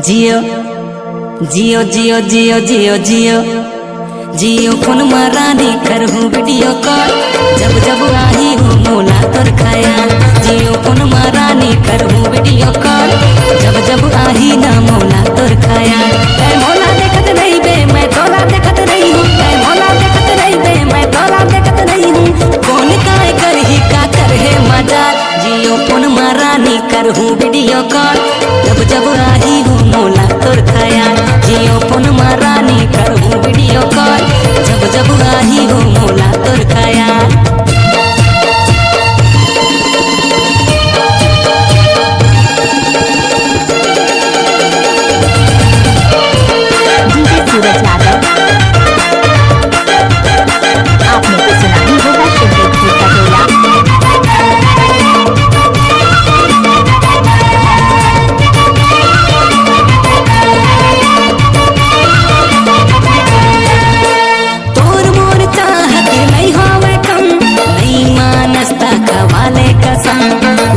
Jio Jio Jio Jio Jio Jio Jio phone मारानी करहूँ video call जब जब आई हूँ मोला तोर खयाल। जियो फोन मारानी करहूँ वीडियो कॉल जब जब आई ना मोला तोर खयाल। ऐ मोला देखत नहीं बे मैं तोला देखत नहीं हूँ, ऐ मोला देखत नहीं बे मैं तोला देखत नहीं हूँ। कौन काय करही का करहे मजाल। जियो फोन मारानी करहूँ वीडियो कॉल जब जब आई हूँ मोला तोर खयाल। जियो फोन मारानी करहूँ वीडियो कॉल जब जब आई हूँ मोला तोर खयाल। डीजे सूरज यादव, आपने तो सुना ही होगा शिवरेखपुर का टोला। तोर मोर चाहत नहीं होवे कम, नहीं मानसता खवाले कसम।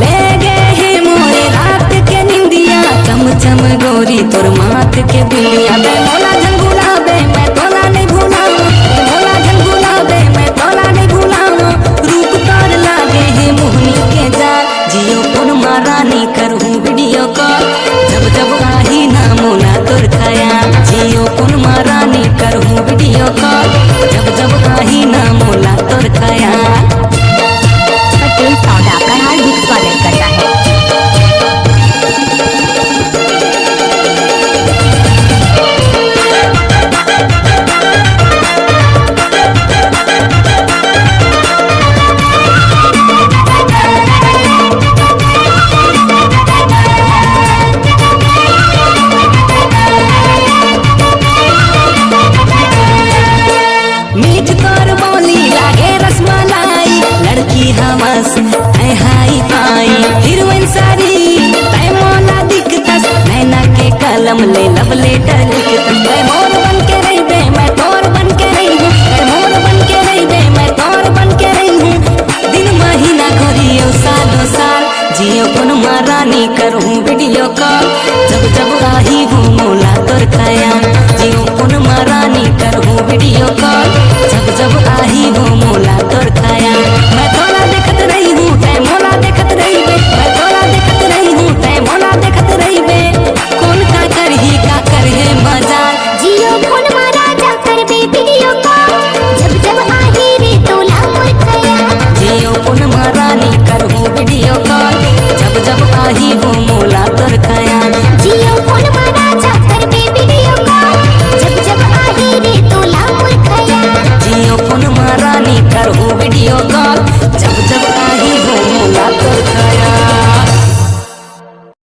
ले गे हे मोरे रात के निंदिया, चम चम गोरी तोर माथ के बिंदिया। बे मोला झंगुला बे मैं तोला नहीं भूलाऊं, बे मोला झंगुला बे मैं तोला नहीं भूलाऊं। रूप तोर लागे हे मोहनी के जाल। जियो फोन मारानी करहूँ वीडियो कॉल जब जब आई ना मोला तोर खयाल। जियो फोन मारानी करहूँ वीडियो कॉल जब जब आई ना मोला तोर खयाल। पटेल साउंड आपका हार्दिक स्वागत करता है। मीठ तोर बोली लागे रसमलाई, लड़की हमस ऐ हाई फाई। हीरोइन सारी तै मोला दिखतस, नैना के कलम ले लब लेटर लिखतस। तै मोर बन के रही बे मैं तोर बन के रही हूँ, तै मोर बन के रही बे मैं तोर बन के रही हूँ। दिन महीना घोरियो सालों साल। जियो फोन मारानी करहूँ वीडियो कॉल जब जब आई हूँ मोला तोर खयाल। जियो फोन मारानी करहूँ वीडियो कॉल जब जब